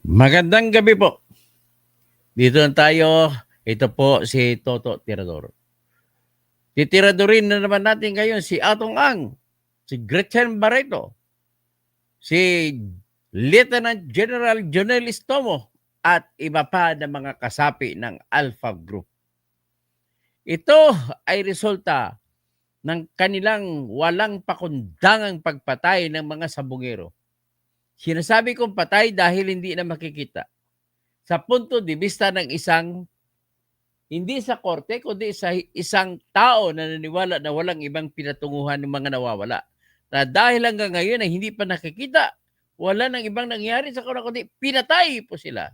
Magandang gabi po. Dito na tayo. Ito po si Toto Tirador. Titiradorin na naman natin ngayon si Atong Ang, si Gretchen Barreto, si Lieutenant General Jonel Istomo at iba pa na mga kasapi ng Alpha Group. Ito ay resulta ng kanilang walang pakundangang pagpatay ng mga sabungero. Sinasabi kong patay dahil hindi na makikita. Sa punto de vista ng isang, hindi sa korte, kundi sa isang tao na naniwala na walang ibang pinatunguhan ng mga nawawala. Na dahil hanggang ngayon ay hindi pa nakikita, wala nang ibang nangyari sa kanila, kundi pinatay po sila.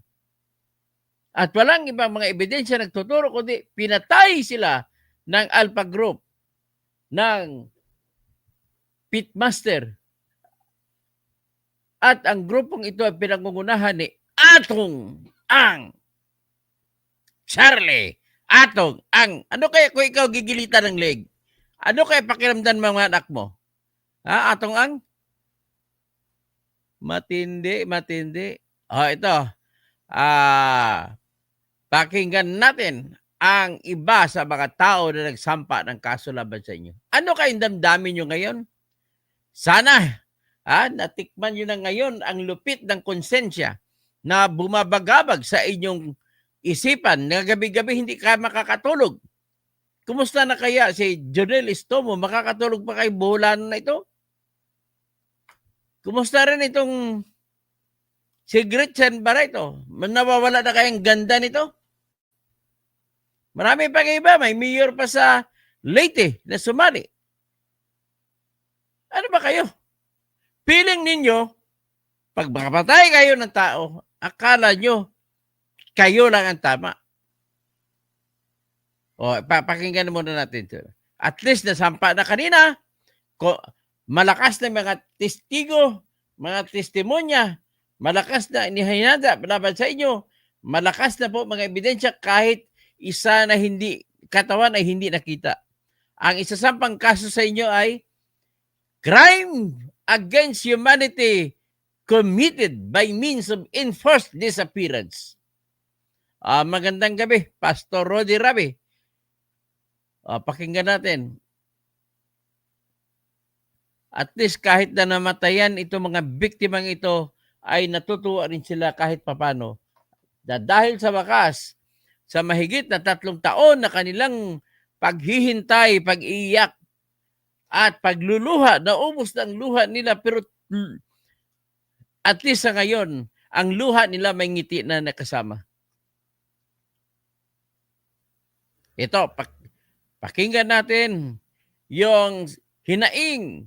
At walang ibang mga ebidensya nagtuturo, kundi pinatay sila ng Alpha Group, ng Pitmaster. At ang grupong ito ay pinangungunahan ni Atong Ang. Charlie, Atong Ang. Ano kaya kung ikaw gigilitan ng leg? Ano kaya pakiramdam ng mga anak mo? Ha, Atong Ang? Matindi, matindi. Ito. Pakinggan natin ang iba sa mga tao na nagsampa ng kaso laban sa inyo. Ano kayong damdamin nyo ngayon? Sana, natikman nyo na ngayon ang lupit ng konsensya na bumabagabag sa inyong isipan na gabi-gabi hindi ka makakatulog. Kumusta na kaya si Jonel Istomo? Makakatulog pa kayo buhulan na ito? Kumusta rin itong si Gretchen Barreto? Nawawala na kayang ganda nito? Marami pa kayo iba. May mayor pa sa Leyte na sumali. Ano ba kayo? Feeling ninyo, pag makapatay kayo ng tao, akala nyo, kayo lang ang tama. O, papakinggan muna natin ito. At least nasampa na kanina, malakas na mga testigo, mga testimonya, malakas na inihinanda laban sa inyo, malakas na po mga ebidensya kahit isa na hindi, katawan ay hindi nakita. Ang isasampang kaso sa inyo ay crime against humanity committed by means of enforced disappearance. Magandang gabi, Pastor Rodi Rabi. Pakinggan natin. At least kahit na namatayan itong mga biktimang ito, ay natutuwa rin sila kahit papano. Dahil sa wakas, sa mahigit na 3 taon na kanilang paghihintay, pag-iiyak, at pagluluha, naubos na ang luha nila, pero at least sa ngayon, ang luha nila may ngiti na nakasama. Ito, pakinggan natin yung hinaing,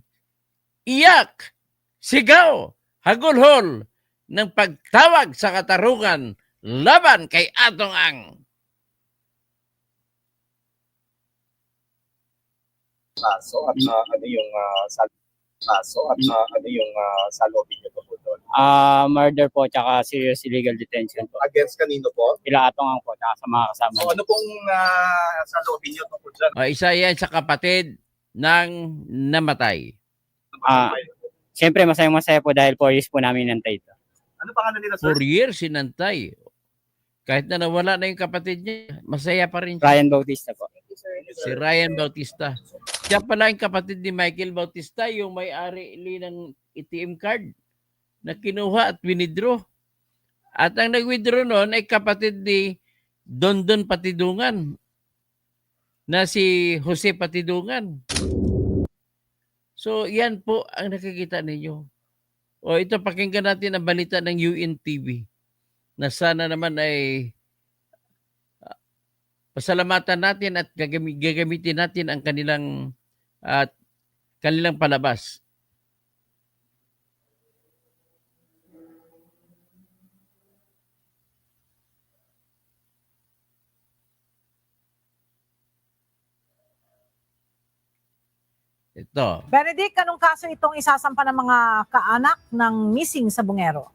iyak, sigaw, hagulhol ng pagtawag sa katarungan laban kay Atong Ang. Kaso at ano yung salobin niyo po doon? Murder po tsaka serious illegal detention po. Against kanino po? Kila Atong Ang po tsaka sa mga kasama. So ano pong salobin niyo tungkol dyan? Isa yan sa kapatid ng namatay. Siyempre masayang-masaya po dahil 4 years po namin nantay ito. Ano pangalan nila, sir? 4 years sinantay. Kahit na nawala na yung kapatid niya, masaya pa rin siya. Ryan Bautista po. Si Ryan Bautista. Siya pala yung kapatid ni Michael Bautista, yung may-ari ng ATM card na kinuha at winidraw. At ang nag-withdraw noon ay kapatid ni Dondon Patidungan na si Jose Patidungan. So, yan po ang nakikita ninyo. O ito, pakinggan natin ang balita ng UNTV na sana naman ay pasalamatan natin at gagamitin natin ang kanilang palabas. Ito. Benedict, anong kaso itong isasampa ng mga kaanak ng missing sa Bungero?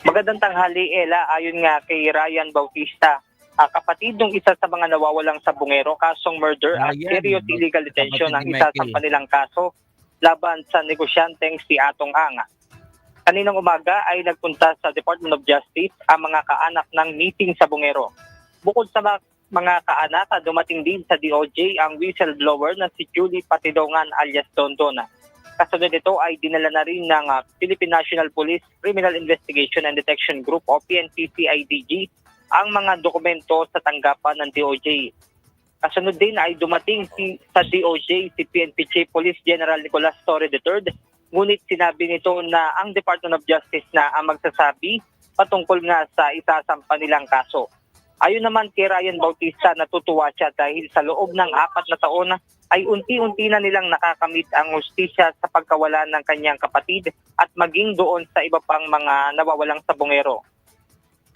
Magandang tanghali, Ella. Ayon nga kay Ryan Bautista, kapatid ng isa sa mga nawawalang sa Bungero, kasong murder at serious illegal detention ang isa sa kanilang kaso laban sa negosyanteng si Atong Ang. Kaninang umaga ay nagpunta sa Department of Justice ang mga kaanak ng meeting sa Bungero. Bukod sa mga kaanak, dumating din sa DOJ ang whistleblower na si Julie Patidongan alias Dondon. Kasunod nito ay dinala na rin ng Philippine National Police Criminal Investigation and Detection Group o PNP-CIDG ang mga dokumento sa tanggapan ng DOJ. Kasunod din ay dumating sa DOJ si PNP Chief Police General Nicolas Torre III, ngunit sinabi nito na ang Department of Justice na ang magsasabi patungkol nga sa isasampa nilang kaso. Ayon naman kay Ryan Bautista, natutuwa siya dahil sa loob ng 4 na taon ay unti-unti na nilang nakakamit ang hustisya sa pagkawala ng kanyang kapatid at maging doon sa iba pang mga nawawalang sa Bungero.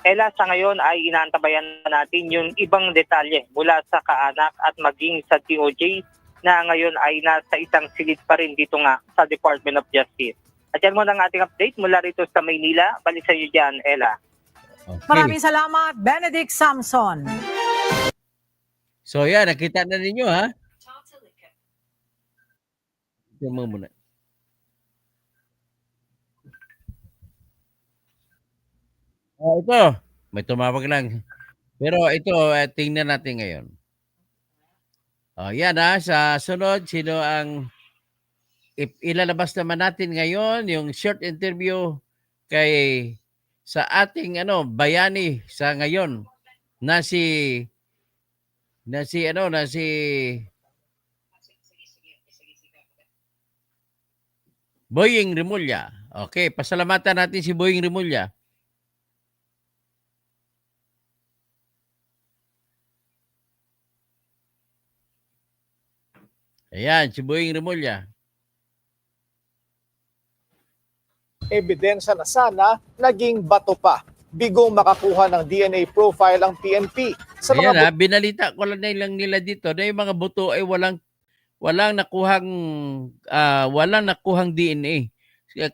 Ella, sa ngayon ay inaantabayan natin yung ibang detalye mula sa kaanak at maging sa DOJ na ngayon ay nasa isang silid pa rin dito nga sa Department of Justice. At yan muna ang ating update mula rito sa Maynila. Balik sa iyo dyan, Ella. Okay. Maraming salamat, Benedict Samson. So yan, nakita na ninyo ha. Ito mo muna. Ito, may tumawag lang. Pero ito, tingnan natin ngayon. Yan ha, sa sunod, sino ang ilalabas naman natin ngayon, yung short interview kay sa ating bayani sa ngayon na si Boying Rimulya. Okay, pasalamatan natin si Boying Rimulya. Ayan, si Boying Rimulya. Ebidensya na sana, naging bato pa. Bigong makakuha ng DNA profile ang PNP. Sa Ayan mga binalita ko lang nila dito na yung mga buto ay walang nakuhang DNA.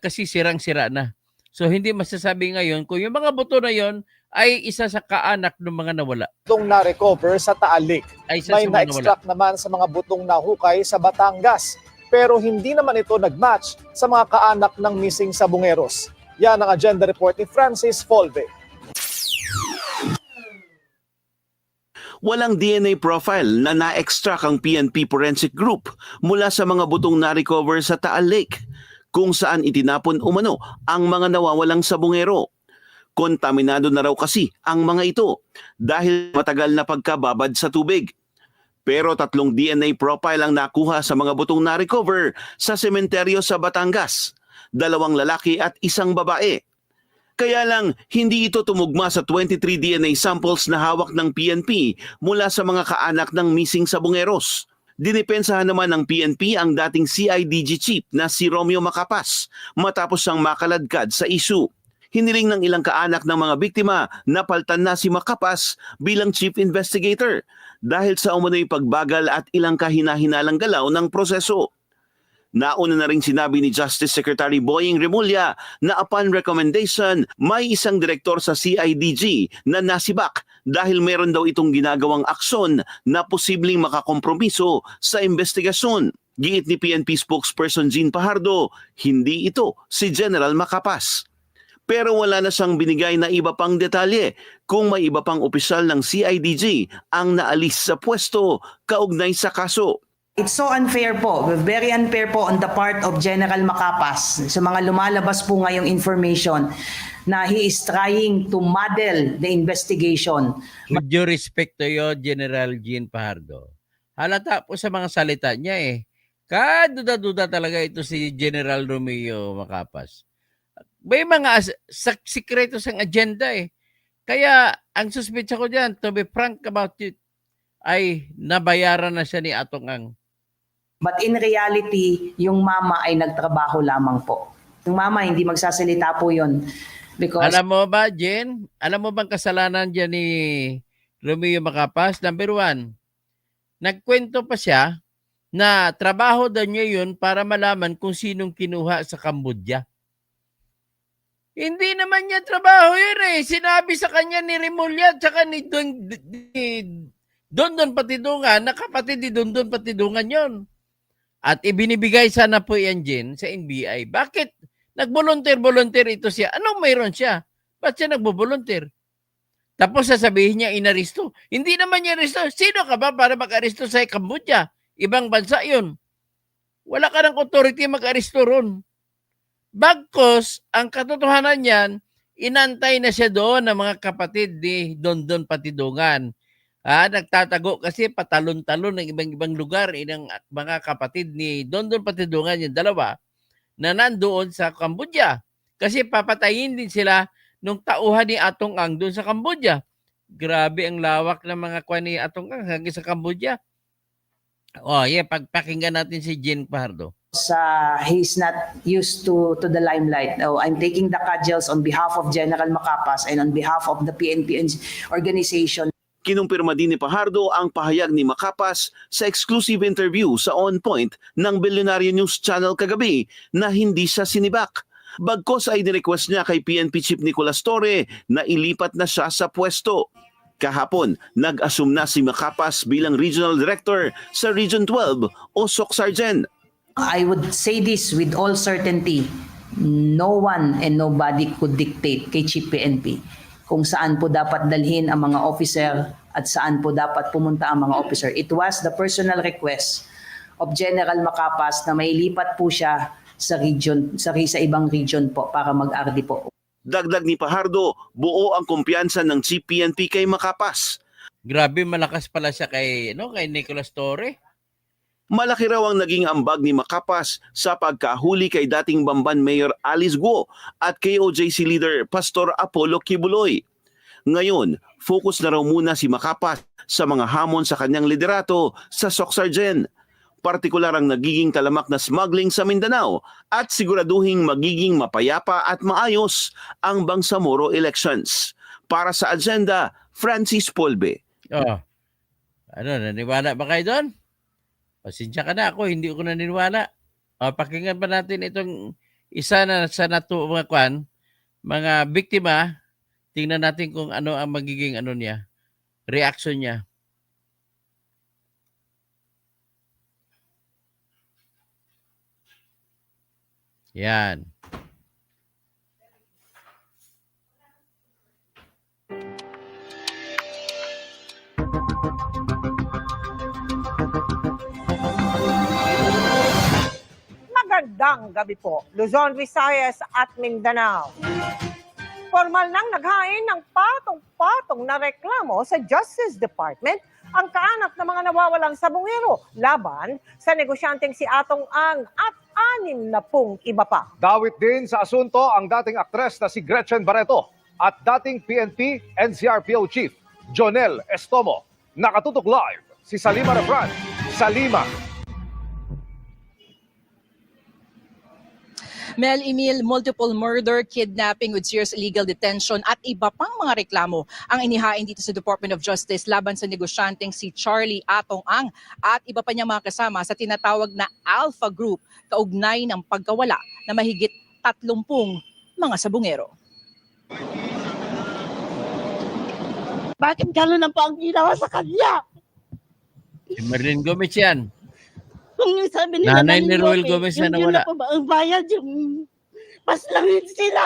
Kasi sirang-sira na. So hindi masasabi ngayon kung yung mga buto na yon ay isa sa kaanak ng mga nawala. butong na-recover sa Taalik. Ay isa May sa mga nawala. na-extract naman sa mga butong nahukay sa Batangas. Pero hindi naman ito nag-match sa mga kaanak ng missing sa Bungeros. Yan ang agenda report ni Francis Folve. Walang DNA profile na na-extract ang PNP Forensic Group mula sa mga butong na-recover sa Taal Lake, kung saan itinapon umano ang mga nawawalang sa Bungero. Kontaminado na raw kasi ang mga ito dahil matagal na pagkababad sa tubig. Pero 3 DNA profile ang nakuha sa mga butong na-recover sa sementeryo sa Batangas, 2 lalaki at 1 babae. Kaya lang, hindi ito tumugma sa 23 DNA samples na hawak ng PNP mula sa mga kaanak ng missing sa Bungeros. Dinipensahan naman ng PNP ang dating CIDG chief na si Romeo Macapas matapos siyang makaladkad sa issue. Hiniling ng ilang kaanak ng mga biktima na paltan na si Macapas bilang chief investigator dahil sa umano'y pagbagal at ilang kahina-hinalang galaw ng proseso. Nauna na rin sinabi ni Justice Secretary Boying Rimulya na upon recommendation, may isang direktor sa CIDG na nasibak dahil meron daw itong ginagawang aksyon na posibleng makakompromiso sa investigasyon. Giit ni PNP spokesperson Jean Pajardo, hindi ito si General Macapas. Pero wala na siyang binigay na iba pang detalye kung may iba pang opisyal ng CIDG ang naalis sa pwesto kaugnay sa kaso. It's so unfair po, very unfair po on the part of General Macapas sa mga lumalabas po ngayong information na he is trying to muddle the investigation. With due respect to you, General Jean Pajardo, halata po sa mga salita niya kaduda-duda talaga ito si General Romeo Macapas. May mga sikreto sang agenda Kaya ang suspetsa ko dyan, to be frank about it, ay nabayaran na siya ni Atong Ang. But in reality, yung mama ay nagtrabaho lamang po. Yung mama hindi magsasalita po yun. Because Alam mo ba, Jen? Alam mo bang kasalanan dyan ni Romeo Macapas? Number 1, nagkwento pa siya na trabaho daw niya yun para malaman kung sinong kinuha sa Cambodia. Hindi naman niya trabaho yun Sinabi sa kanya ni Rimulya at saka ni Dondon Patidungan na kapatid ni Dondon Patidungan yon. At ibinibigay sana po yan, Jen, sa NBI. Bakit Nag-volunteer ito siya. Anong mayroon siya? Ba't siya nagbo-volunteer? Tapos sasabihin niya inaristo. Hindi naman niya aristo. Sino ka ba para mag-aristo sa Cambodia? Ibang bansa yun. Wala ka ng authority mag-aristo ron. Bagkos, ang katotohanan niyan, inantay na siya doon ng mga kapatid ni Dondon Patidongan. Nagtatago kasi patalon-talon ng ibang lugar ng mga kapatid ni Dondon Patidongan, yung dalawa, na nandoon sa Cambodia. Kasi papatayin din sila nung tauhan ni Atong Ang doon sa Cambodia. Grabe ang lawak ng mga kwan ni Atong Ang hanggang sa Cambodia. Pagpakinggan natin si Jean Fajardo. He's not used to the limelight. I'm taking the cudgels on behalf of General Macapas and on behalf of the PNP organization. Kinumpirma din ni Fajardo ang pahayag ni Macapas sa exclusive interview sa On Point ng Billionaire News Channel kagabi na hindi siya sinibak. Bagkos ay nirequest niya kay PNP Chief Nicolas Torre na ilipat na siya sa pwesto. Kahapon, nag-assume na si Macapas bilang Regional Director sa Region 12 o SOC-Sargen. I would say this with all certainty. No one and nobody could dictate kay Chief PNP kung saan po dapat dalhin ang mga officer at saan po dapat pumunta ang mga officer. It was the personal request of General Macapas na may lipat po siya sa ibang region po para mag-RD po. Dagdag ni Fajardo, buo ang kumpiyansa ng Chief PNP kay Macapas. Grabe, malakas pala siya kay Nicolas Torre. Malaki raw ang naging ambag ni Macapas sa pagkahuli kay dating Bamban Mayor Alice Guo at kay OJC leader Pastor Apollo Kibuloy. Ngayon, focus na raw muna si Macapas sa mga hamon sa kanyang liderato sa SOC-Sargen. Partikular ang nagiging talamak na smuggling sa Mindanao at siguraduhing magiging mapayapa at maayos ang Bangsamoro elections. Para sa agenda, Francis Polbe. Naniwala ba kayo doon? Pasensya ka na ako, hindi ko naniniwala. Pakinggan pa natin itong isa na sa mga biktima. Tingnan natin kung ano ang magiging reaction niya. Yan. Magandang gabi po, Luzon, Visayas at Mindanao. Formal nang naghain ng patong-patong na reklamo sa Justice Department ang kaanak ng mga nawawalang sabungero laban sa negosyanteng si Atong Ang at 60 iba pa. Dawit din sa asunto ang dating aktres na si Gretchen Barreto at dating PNP NCRPO Chief Jonel Estomo. Nakatutok live si Salima Refran. Salima. Mel Emil, multiple murder, kidnapping with serious illegal detention at iba pang mga reklamo ang inihain dito sa Department of Justice laban sa negosyanteng si Charlie Atong Ang at iba pa niyang mga kasama sa tinatawag na Alpha Group kaugnay ng pagkawala na mahigit 30 mga sabungero. Bakit gano'n ang ang ginawa sa kanya? Si Merlin Gomez yan. Kung sabi nila Nanay ni Roel Gomez na nawala. Yung ang bayad, yung paslangin sila.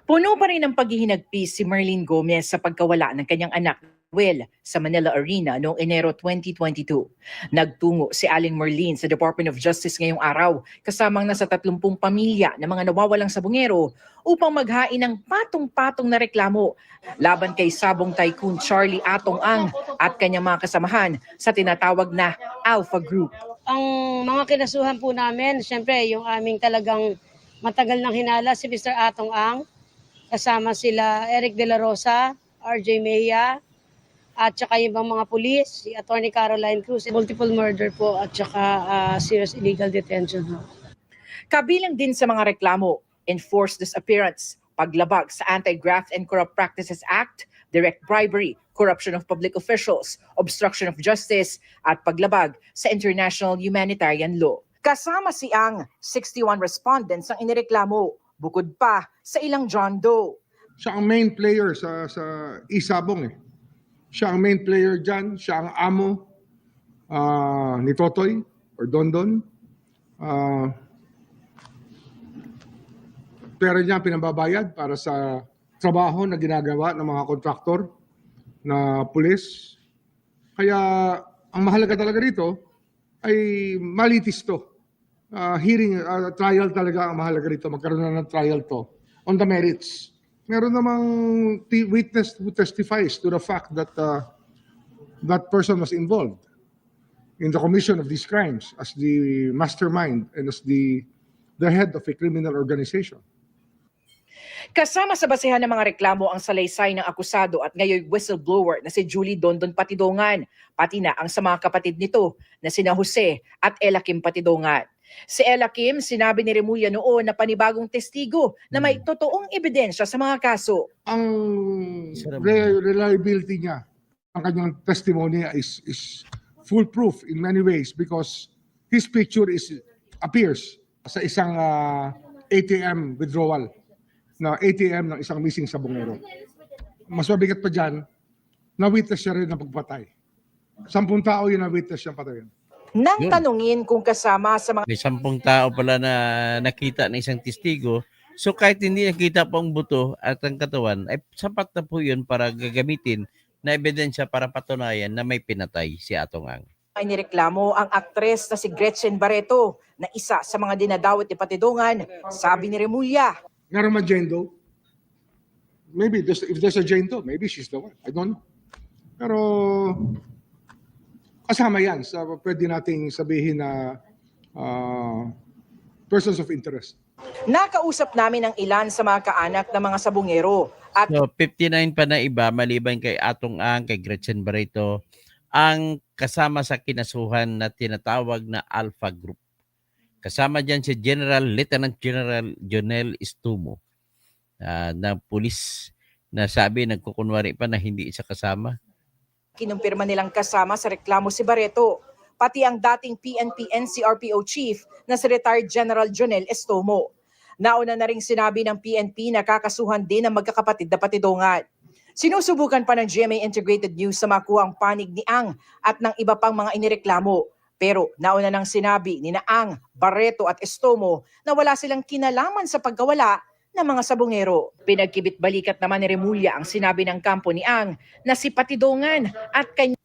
Puno pa rin ang paghihinagpis si Merlin Gomez sa pagkawala ng kanyang anak Will sa Manila Arena noong Enero 2022. Nagtungo si Aling Merlin sa Department of Justice ngayong araw kasamang nasa 30 pamilya ng mga nawawalang sabungero upang maghain ng patong-patong na reklamo laban kay sabong tycoon Charlie Atong Ang at kanyang mga kasamahan sa tinatawag na Alpha Group. Ang mga kinasuhan po namin, syempre yung aming talagang matagal nang hinala si Mr. Atong Ang, kasama sila Eric De La Rosa, RJ Mejia, at saka yung mga pulis, si Attorney Caroline Cruz, multiple murder po at saka serious illegal detention. Kabilang din sa mga reklamo, enforced disappearance, paglabag sa Anti-Graft and Corrupt Practices Act, direct bribery, corruption of public officials, obstruction of justice, at paglabag sa international humanitarian law. Kasama si Ang, 61 respondents ang inireklamo, bukod pa sa ilang John Doe. Siya ang main player sa Isabong eh. Siya ang main player dyan, siya ang amo ni Totoy or Dondon. pera niya ang pinababayad para sa trabaho na ginagawa ng mga kontraktor na pulis. Kaya ang mahalaga talaga dito ay malitis to. Trial talaga ang mahalaga dito. Magkaroon na ng trial to on the merits. Meron namang witness who testifies to the fact that that person was involved in the commission of these crimes as the mastermind and as the head of a criminal organization. Kasama sa basehan ng mga reklamo ang salaysay ng akusado at ngayon whistleblower na si Julie Dondon Patidongan, pati na ang sa mga kapatid nito na sina Jose at Ella Kim Patidongan. Si Ella Kim, sinabi ni Remulla noon na panibagong testigo na may totoong ebidensya sa mga kaso. Ang reliability niya, ang kanyang testimony is foolproof in many ways because his picture appears sa isang ATM withdrawal na ATM ng isang missing sa Bungero. Mas mabigat pa dyan, na-witness siya rin ng pagpatay. 10 tao yun na-witness siyang patayin. Nang tanungin kung kasama sa mga May 10 tao pala na nakita ng isang testigo. So kahit hindi nakita po ang buto at ang katawan, ay sapat na po yun para gagamitin na ebidensya para patunayan na may pinatay si Atong Ang. inireklamo ang aktres na si Gretchen Barreto na isa sa mga dinadawit ni Patidongan, sabi ni Remulla. Meron man Jane Doe? Maybe if there's a Jane Doe, maybe she's the one. I don't know. Pero kasama yan sa pwede nating sabihin na persons of interest. Nakausap namin ang ilan sa mga kaanak ng mga sabungero. At So 59 pa na iba maliban kay Atong Ang, kay Gretchen Barreto, ang kasama sa kinasuhan na tinatawag na Alpha Group. Kasama dyan si Lieutenant General Jonel Estomo na pulis na sabi nagkukunwari pa na hindi isa kasama. kinumpirma nilang kasama sa reklamo si Barreto, pati ang dating PNP NCRPO chief na si retired General Jonel Estomo. Nauna na ring sinabi ng PNP na kakasuhan din ang magkakapatid na Patidongan. Sinusubukan pa ng GMA Integrated News sa makuha ang panig ni Ang at ng iba pang mga inireklamo. Pero nauna nang sinabi ni Ang, Barreto at Estomo na wala silang kinalaman sa pagkawala ng mga sabungero. Pinagkibit-balikat naman ni Remulla ang sinabi ng kampo ni Ang na si Patidongan at kanya.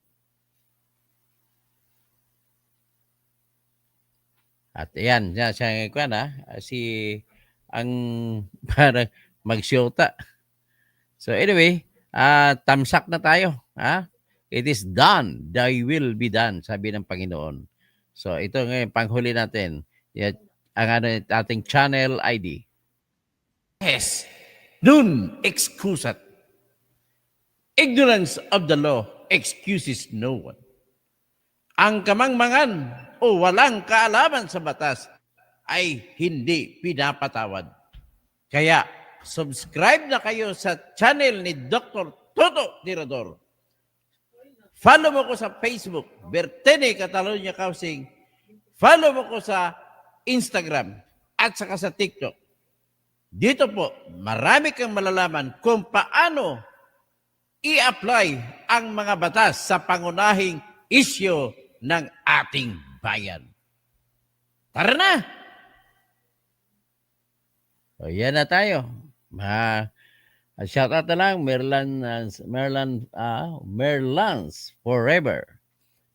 At ayan, siya si ang para magsyota. So anyway, tamsak na tayo. It is done. Thy will be done, sabi ng Panginoon. So ito ngayon, panghuli natin. Ang ating channel ID. Yes, nun excusat. Ignorance of the law excuses no one. Ang kamangmangan o walang kaalaman sa batas ay hindi pinapatawad. Kaya, subscribe na kayo sa channel ni Dr. Toto Tirador. Follow mo ko sa Facebook, Bertene Catalonia Housing. Follow mo ko sa Instagram at saka sa TikTok. Dito po, marami kang malalaman kung paano i-apply ang mga batas sa pangunahing isyu ng ating bayan. Tara na! O, yan na tayo. Shout out na lang, Merlans Forever.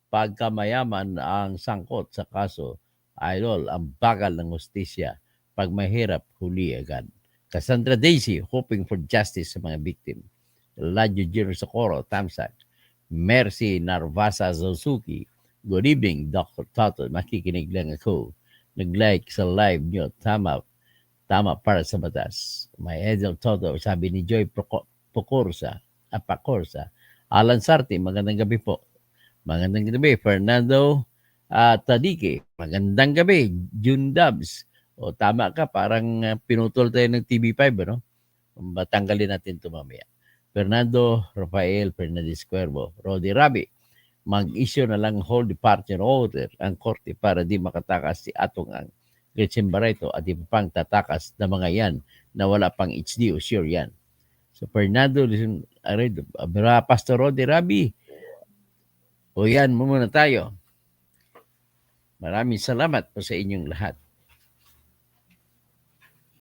Pagkamayaman ang sangkot sa kaso, idol, ang bagal ng hustisya. Pag mahirap, huli agad. Cassandra Daisy, hoping for justice sa mga victim. Eladio Giro Socorro, Tamsak. Mercy Narvasa Zosuki. Good evening, Dr. Toto. Makikinig lang ako. Nag-like sa live nyo. Tama para sa batas. My Edel Toto, sabi ni Joy Pacorsa. Alan Sarti, magandang gabi po. Magandang gabi, Fernando Tadike. Magandang gabi, June Dubs. O tama ka, parang pinutol tayo ng TV5, ano? Batanggalin natin ito mamaya. Fernando Rafael Fernandez Cuervo, Rodi Rabi, mag-issue na lang whole departure order ang korte para di makatakas si Atong Ang, Gretchen Barreto at iba pang tatakas na mga yan na wala pang HD o sure yan. So Fernando, Pastor Rodi Rabi, o yan muna tayo. Maraming salamat po sa inyong lahat.